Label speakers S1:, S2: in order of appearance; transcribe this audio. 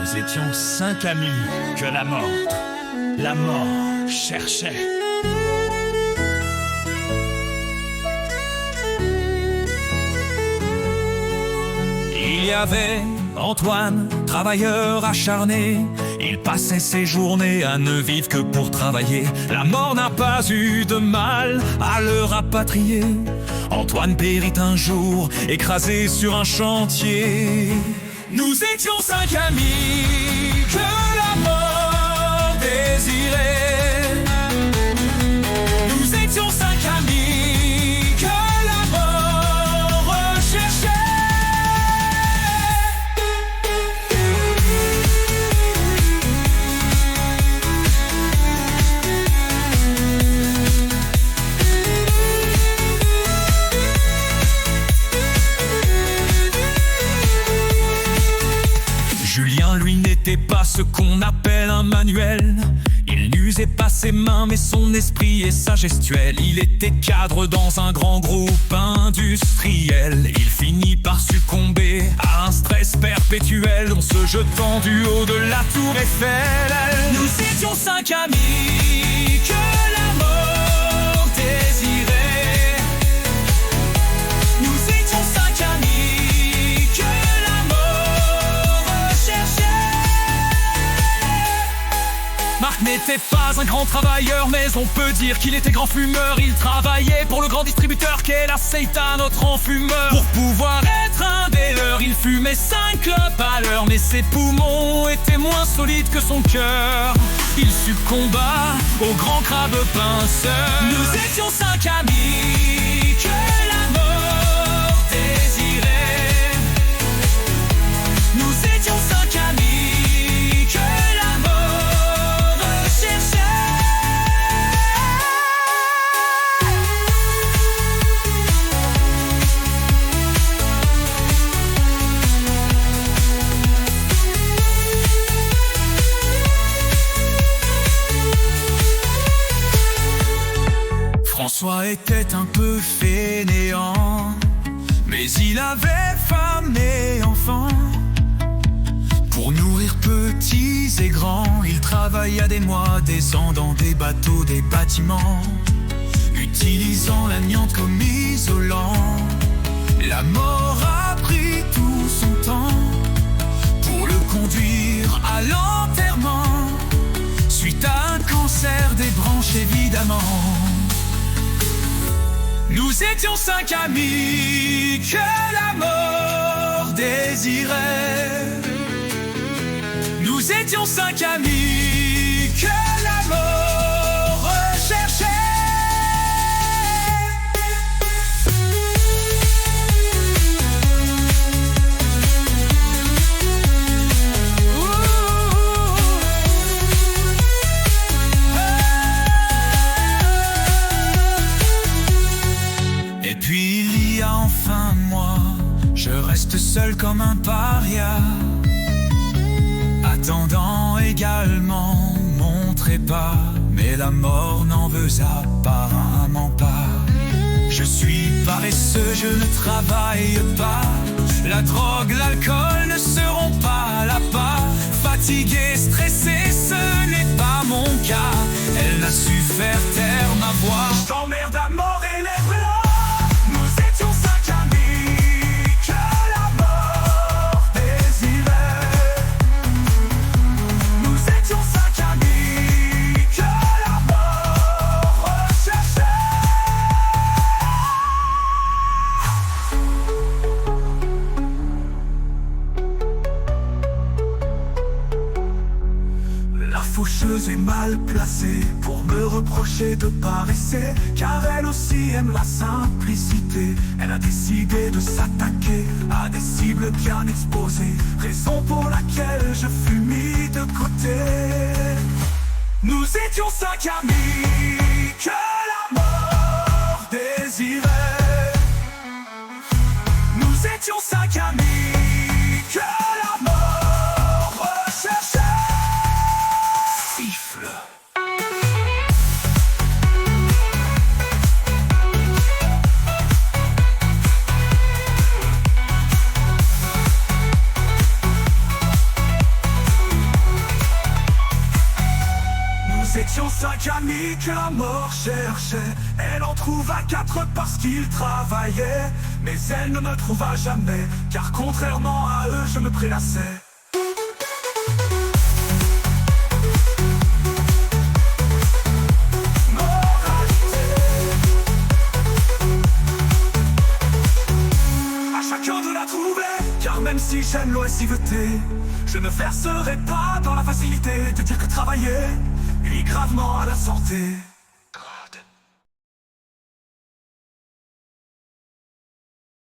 S1: Nous étions 5 amis que la mort cherchait. Il y avait Antoine, travailleur acharné. Il passait ses journées à ne vivre que pour travailler. La mort n'a pas eu de mal à le rapatrier. Antoine périt un jour, écrasé sur un chantier. Nous étions 5 amis que la mort désirait. Nous étions 5 amis que la mort recherchait. Julien, lui, n'était pas ce qu'on appelle un manuel. Il n'usait pas ses mains, mais son esprit et sa gestuelle. Il était cadre dans un grand groupe industriel. Il finit par succomber à un stress perpétuel en se jetant du haut de la tour Eiffel. Nous étions 5 amis que la mort désirait. Nous étions 5 amis que la mort recherchait. Marc n'était pas un grand travailleur, mais on peut dire qu'il était grand fumeur. Il travaillait pour le grand distributeur qu'est la Seitan, notre enfumeur. Pour pouvoir être un des leurs, il fumait 5 clopes à l'heure. Mais ses poumons étaient moins solides que son cœur. Il succomba au grand crabe pinceur. Nous étions 5 amis que la mort désirait. Nous étions 5 amis que la mort recherchait. François était un peu fainéant, mais il avait femme et enfants. Pour nourrir petits et grands, il travailla des mois, des ans dans des bateaux, des bâtiments, utilisant l'amiante comme isolant. La mort a pris tout son temps pour le conduire à l'enterrement, suite à un cancer des branches évidemment. Nous étions 5 amis que la mort désirait. Nous étions 5 amis que la mort recherchait. Et puis il y a enfin moi, je reste seul comme un paria, attendant également mon trépas. Mais la mort n'en veut apparemment pas. Je suis paresseux, je ne travaille pas. La drogue, l'alcool ne seront pas là-bas. Fatigué, stressé, ce n'est pas mon cas. Elle n'a su faire taire ma voix. Je t'emmerde à mort et les bras. Nous étions 5 amis que la mort désirait. Nous étions 5 amis que la mort recherchait. La faucheuse est mal placée pour me reprocher de paresser, car elle aussi aime la simplicité. Elle a décidé de s'attaquer à des cibles bien exposées, raison pour laquelle je fus mis de côté. Nous étions 5 amis que la mort désirait. Nous étions 5 amis que la mort recherchait. Siffle. étions 5 amis que la mort cherchait. Elle en trouva 4 parce qu'ils travaillaient. Mais elle ne me trouva jamais, car contrairement à eux, je me prélassais. Car même si j'aime l'oisiveté, je ne verserai pas dans la facilité de dire que travailler nuit gravement à la santé.